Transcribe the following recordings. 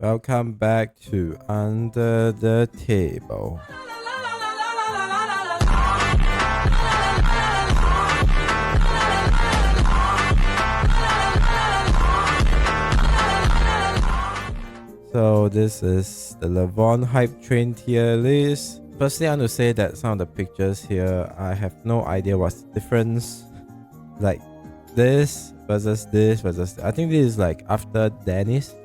Welcome back to Under the Table. So this is the Levan Hypetrain tier list. Firstly, I want to say that some of the pictures here, I have no idea what's the difference. Like this versus this versus... I think this is like after Denis.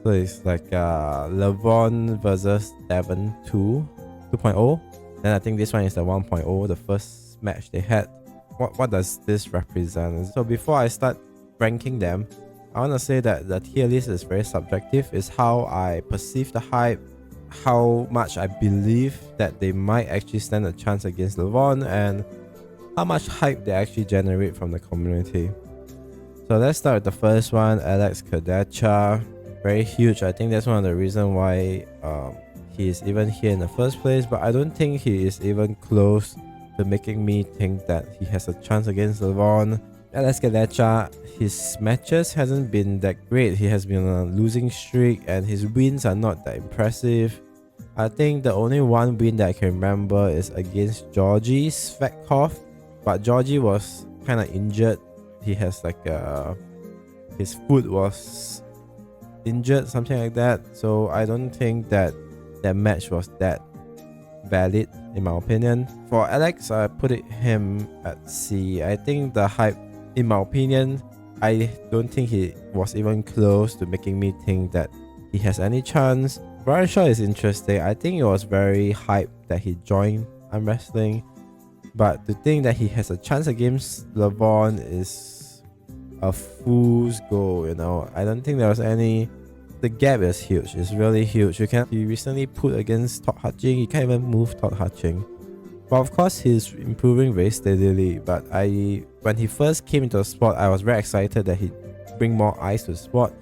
So it's like Levan versus Devon 2.0. Then I think this one is the 1.0, the first match they had. What does this represent? So before I start ranking them, I want to say that the tier list is very subjective. It's how I perceive the hype, how much I believe that they might actually stand a chance against Levan, and how much hype they actually generate from the community. So let's start with the first one, Alex Kurdecha. Very huge. I think that's one of the reasons why he is even here in the first place, but I don't think he is even close to making me think that he has a chance against Levan. Alex Kurdecha, his matches hasn't been that great. He has been on a losing streak and his wins are not that impressive. I think the only one win that I can remember is against Georgi Svetkov, but Georgi was kind of injured. He has like his foot was injured, something like that, so I don't think that match was that valid in my opinion. For Alex, I put him at C. I think the hype, in my opinion, I don't think he was even close to making me think that he has any chance. Brian Shaw is interesting. I think it was very hyped that he joined Armwrestling, but to think that he has a chance against Levan is a fool's goal, you know. I don't think there was any... The gap is huge. It's really huge. He recently put against Todd Hatching. He can't even move Todd Hatching. But of course, he's improving very steadily. But when he first came into the sport, I was very excited that he'd bring more eyes to the sport.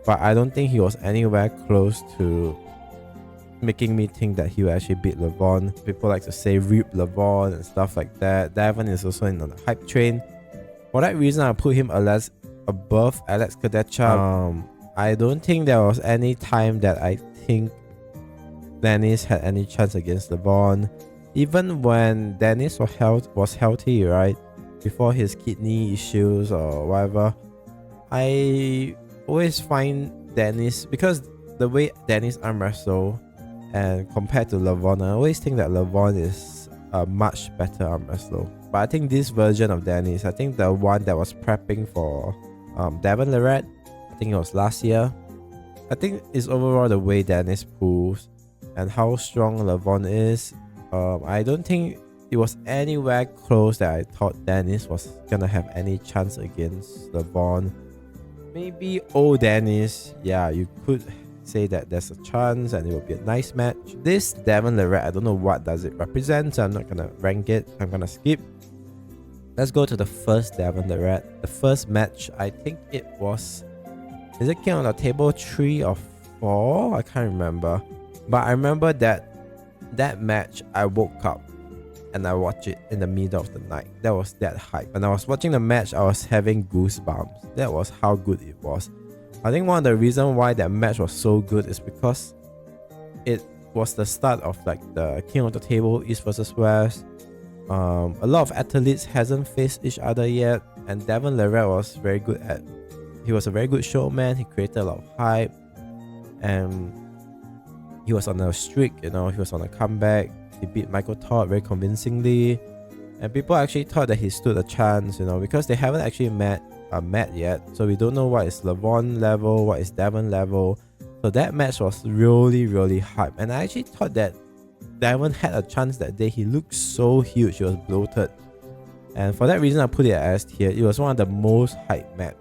But I don't think he was anywhere close to making me think that he will actually beat Levan. People like to say rip Levan and stuff like that. Devon is also in the hype train. For that reason, I put him above Alex Kurdecha. I don't think there was any time that I think Denis had any chance against Levan. Even when Denis was healthy, right? Before his kidney issues or whatever. I always find Denis, because the way Denis arm wrestle and compared to Levan, I always think that Levan is a much better arm wrestler. But I think this version of Denis, I think the one that was prepping for Devon Lorette, I think it was last year. I think it's overall the way Denis pulls and how strong Levan is. I don't think it was anywhere close that I thought Denis was gonna have any chance against Levan. Maybe old Denis, yeah, you could say that there's a chance and it will be a nice match. This Devon Lorette, I don't know what does it represent, so I'm not gonna rank it. I'm gonna skip. Let's go to the first Devon Lorette. The first match, I think it was... Is it King on the Table 3 or 4? I can't remember. But I remember that match, I woke up and I watched it in the middle of the night. That was that hype. When I was watching the match, I was having goosebumps. That was how good it was. I think one of the reasons why that match was so good is because it was the start of like the King of the Table East versus West. A lot of athletes hasn't faced each other yet, and Devon Lorette was very good at... He was a very good showman. He created a lot of hype, and he was on a streak, you know. He was on a comeback. He beat Michael Todd very convincingly, and people actually thought that he stood a chance, you know, because they haven't actually met yet, so we don't know what is Levan level, what is Devon level. So that match was really hype, and I actually thought that Devon had a chance that day. He looked so huge. He was bloated, and for that reason I put it as tier. It was one of the most hype match.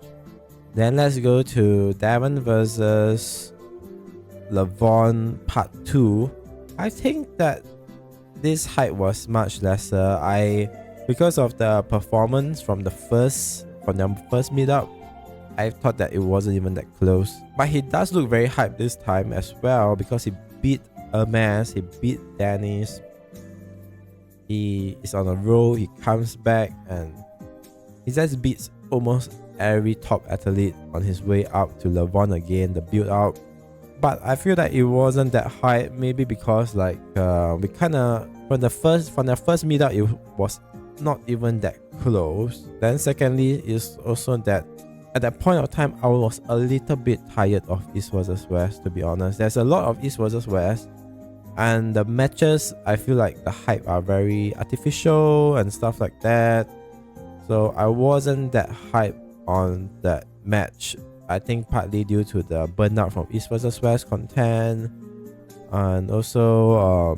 Then let's go to Devon versus Levan part 2. I think that this hype was much lesser. Because of the performance from the first meetup, I thought that it wasn't even that close. But he does look very hyped this time as well, because he beat Ermes, he beat Denis. He is on a roll, he comes back and he just beats almost every top athlete on his way up to Levan again, the build up. but I feel that it wasn't that hype. Maybe because like we kind of from the first meetup it was not even that close. Then secondly is also that at that point of time I was a little bit tired of East versus West, to be honest. There's a lot of East versus West, and the matches I feel like the hype are very artificial and stuff like that. So I wasn't that hype on that match. I think partly due to the burnout from East versus West content, and also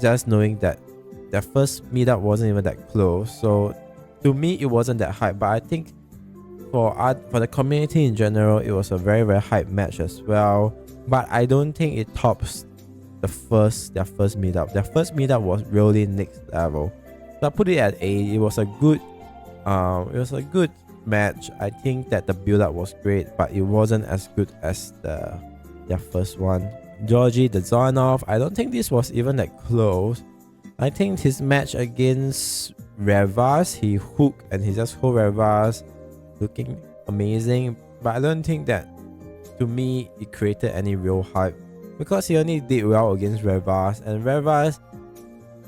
just knowing that their first meetup wasn't even that close. So to me it wasn't that hype, but I think for the community in general it was a very very hype match as well. But I don't think it tops their first meetup. Their first meetup was really next level. So I put it at A. It was a good match. I think that the build up was great, but it wasn't as good as their first one. Georgie, the Dzeranov, I don't think this was even that close. I think his match against Revas, he hooked and he just hold Revas, looking amazing. But I don't think that, to me, it created any real hype, because he only did well against Revas, and Revas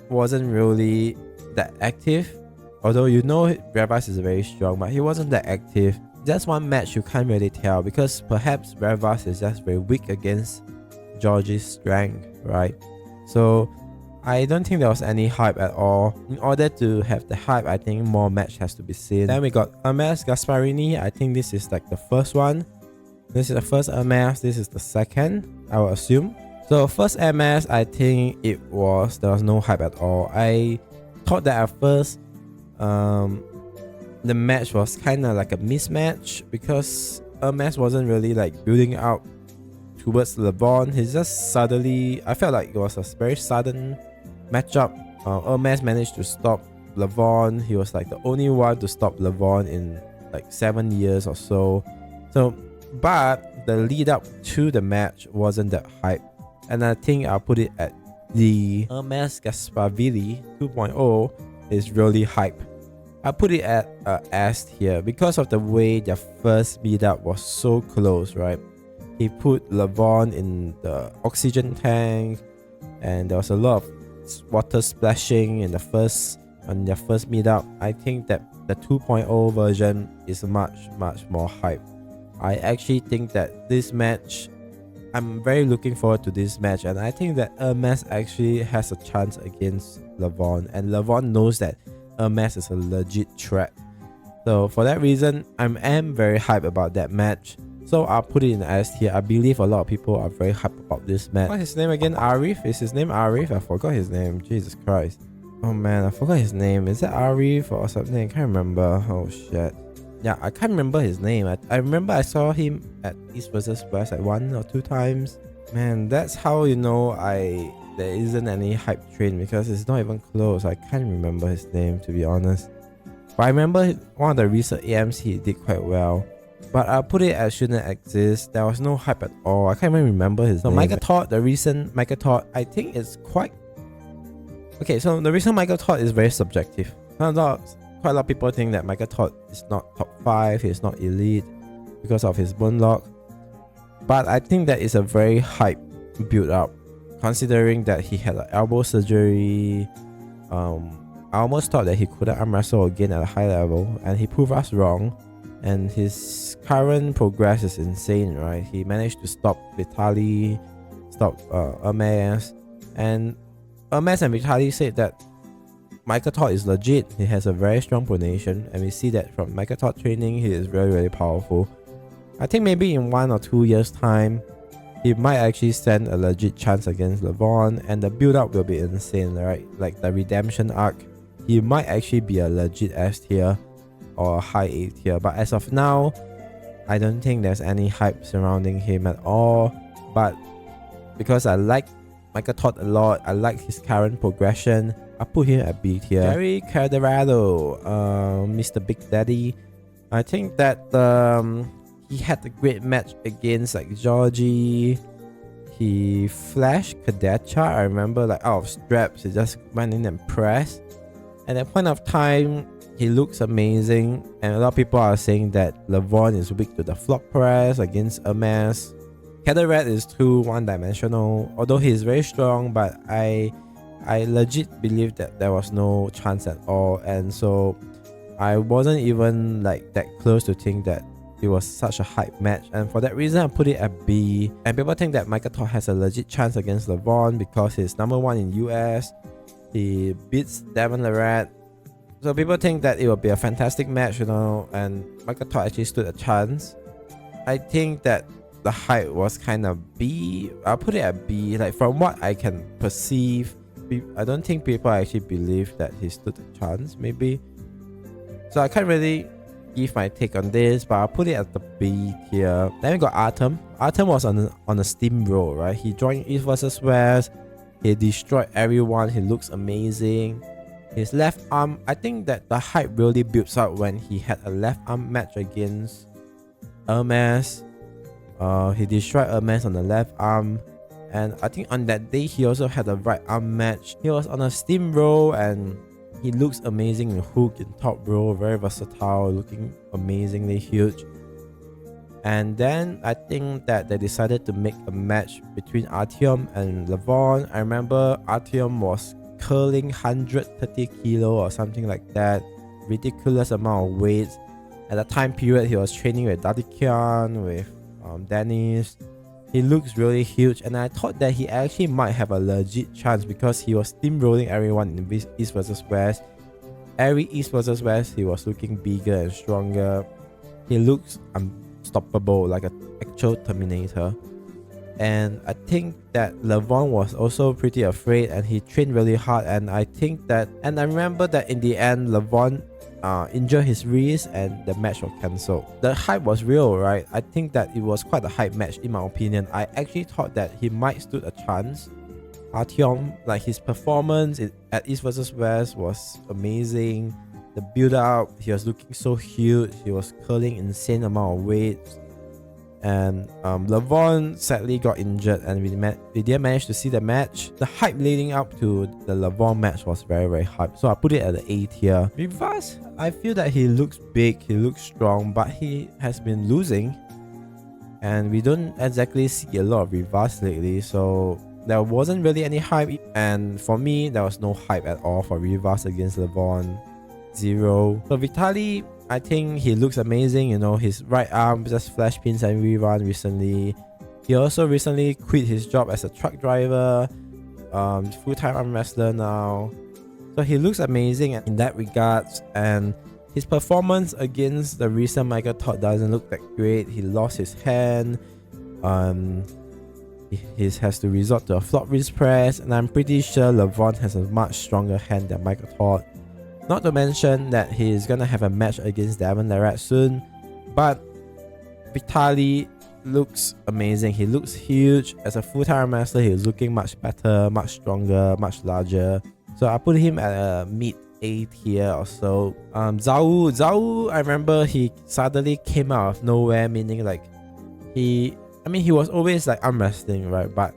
wasn't really that active. Although you know Revas is very strong, but he wasn't that active. Just one match you can't really tell, because perhaps Revas is just very weak against Georgie's strength, right? So I don't think there was any hype at all. In order to have the hype, I think more match has to be seen. Then we got Ermes, Gaspavilli. I think this is like the first one. This is the first Ermes, this is the second, I will assume. So first Ermes, I think there was no hype at all. I thought that at first the match was kind of like a mismatch, because Ermes wasn't really like building out towards Levan. He just suddenly, I felt like it was a very sudden matchup. Ermes managed to stop Levan. He was like the only one to stop Levan in like 7 years or so. But the lead up to the match wasn't that hype, and I think I'll put it at the Ermes Gaspavilli 2.0 is really hype. I put it at S here because of the way their first meetup was so close, right? He put Levan in the oxygen tank, and there was a lot of water splashing in their first meetup. I think that the 2.0 version is much more hype. I actually think that this match, I'm very looking forward to this match, and I think that Ermes actually has a chance against Levan, and Levan knows that Ermes is a legit threat. So for that reason, I am very hyped about that match. So I'll put it in S tier. I believe a lot of people are very hyped about this match. What's his name again? Arif? Is his name Arif? I forgot his name. Jesus Christ. Oh man, I forgot his name. Is it Arif or something? I can't remember. Oh shit. Yeah, I can't remember his name. I remember I saw him at East vs West like 1 or 2 times. Man, that's how you know there isn't any hype train, because it's not even close. I can't remember his name, to be honest. But I remember one of the recent AMs he did quite well. But I'll put it as shouldn't exist. There was no hype at all. I can't even remember his name. Michael Todd, the recent Michael Todd, I think it's quite... Okay, so the recent Michael Todd is very subjective. Quite a lot of people think that Michael Todd is not top 5, he's not elite because of his bone lock. But I think that is a very hype build up, considering that he had an elbow surgery. I almost thought that he couldn't arm wrestle again at a high level, and he proved us wrong. And his current progress is insane, right? He managed to stop Vitaly, stop Ermes, and Ermes and Vitaly said that Michael Todd is legit. He has a very strong pronation, and we see that from Michael Todd training. He is very powerful. I think maybe in 1 or 2 years time, he might actually stand a legit chance against Levan, and the build up will be insane, right? Like the redemption arc, he might actually be a legit S tier or a high A tier. But as of now, I don't think there's any hype surrounding him at all. But because I like Michael Todd a lot, I like his current progression, I put him at B tier. Very Kurdecha, Mr. Big Daddy. I think that he had a great match against like Georgie. He flashed Kurdecha, I remember, like out of straps. He just went in and pressed. At that point of time, he looks amazing, and a lot of people are saying that Levan is weak to the flop press against Ermes. Kurdecha is too one-dimensional. Although he's very strong, but I legit believe that there was no chance at all, and so I wasn't even like that close to think that it was such a hype match, and for that reason I put it at B. And people think that Michael Todd has a legit chance against Levan because he's #1 in US. He beats Devon. So people think that it will be a fantastic match, and Michael Todd actually stood a chance. I think that the hype was kind of B. I'll put it at B. Like from what I can perceive, I don't think people actually believe that he stood a chance, maybe. So I can't really give my take on this, but I'll put it at the B tier. Then we got Artyom. Artyom was on a steamroll, right? He joined East vs West. He destroyed everyone. He looks amazing. His left arm, I think that the hype really builds up when he had a left arm match against Ermes. He destroyed Ermes on the left arm. And I think on that day, he also had a right arm match. He was on a steamroll and he looks amazing in hook and top row, very versatile, looking amazingly huge. And then I think that they decided to make a match between Artyom and Levan. I remember Artyom was curling 130 kilo or something like that. Ridiculous amount of weight. At the time period, he was training with Dzeranov, with Denis. He looks really huge, and I thought that he actually might have a legit chance because he was steamrolling everyone in East vs West. Every East vs West, he was looking bigger and stronger. He looks unstoppable, like an actual Terminator. And I think that Levan was also pretty afraid, and he trained really hard. And I remember that in the end, Levan injured his wrist and the match was cancelled. The hype was real, right? I think that it was quite a hype match in my opinion. I actually thought that he might stood a chance. Artyom, like his performance at East vs West was amazing. The build up, he was looking so huge. He was curling insane amount of weight. And Levan sadly got injured, and we didn't manage to see the match. The hype leading up to the Levan match was very, very hype. So I put it at the A tier. Revas, I feel that he looks big, he looks strong, but he has been losing. And we don't exactly see a lot of Revas lately, so there wasn't really any hype. And for me, there was no hype at all for Revas against Levan. Zero. So Vitaly, I think he looks amazing. His right arm just flash pins and rerun recently. He also recently quit his job as a truck driver, full-time arm wrestler now. So he looks amazing in that regards, and his performance against the recent Michael Todd doesn't look that great. He lost his hand. He has to resort to a flop wrist press, and I'm pretty sure Levan has a much stronger hand than Michael Todd. Not to mention that he's gonna have a match against Devon soon. But Vitaly looks amazing. He looks huge. As a full-time wrestler, he's looking much better, much stronger, much larger. So I put him at a mid A tier or so. Zaur, I remember he suddenly came out of nowhere, meaning like he was always like arm wrestling, right? But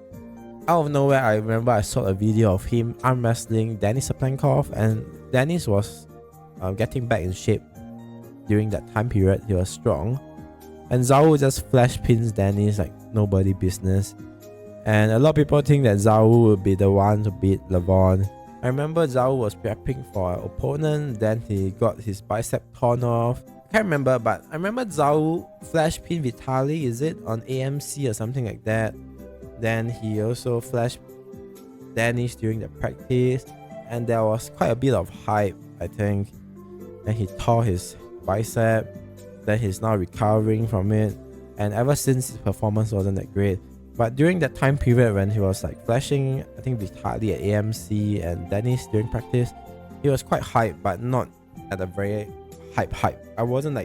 out of nowhere, I remember I saw a video of him arm wrestling Denis, and Denis was getting back in shape during that time period. He was strong, and Zaur just flash pins Denis like nobody business. And a lot of people think that Zaur will be the one to beat Levan. I remember Zaur was prepping for an opponent, then he got his bicep torn off. I can't remember, but I remember Zaur flash pin Vitaly, is it on AMC or something like that? Then he also flashed Denis during the practice, and there was quite a bit of hype, I think. And he tore his bicep, then he's now recovering from it, and ever since his performance wasn't that great. But during that time period when he was like flashing, I think Vitaly at AMC and Denis during practice, he was quite hype, but not at a very hype. I wasn't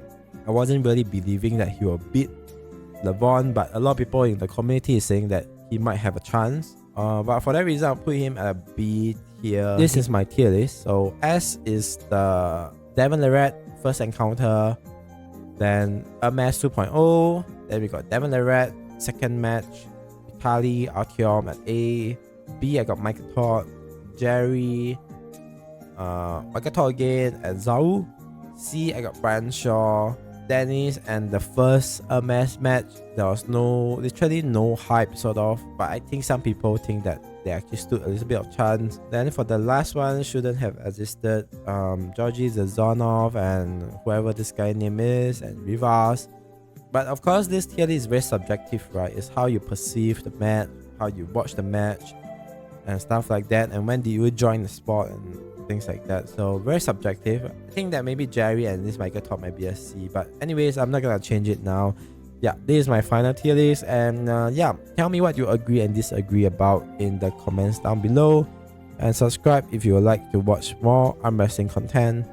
really believing that he will beat Levan, but a lot of people in the community is saying that he might have a chance. But for that reason, I'll put him at a B tier. This is my tier list. So S is the Devon first encounter, then Ermes 2.0, then we got Devon second match, Vitaly, Artyom at A. B, I got Michael Todd, Jerry, Michael Todd again, and Zaur. C, I got Branshaw, Denis and the first Ermes match, there was literally no hype sort of, but I think some people think that they actually stood a little bit of chance. Then for the last one, shouldn't have existed. Georgie Dzeranov and whoever this guy name is, and Revas. But of course, this tier list is very subjective, right? It's how you perceive the match, how you watch the match, and stuff like that, and when do you join the sport and things like that. So very subjective. I think that maybe Jerry and this Michael Todd might be a C, but anyways, I'm not gonna change it now. Yeah, this is my final tier list, and yeah, tell me what you agree and disagree about in the comments down below, and subscribe if you would like to watch more arm wrestling content.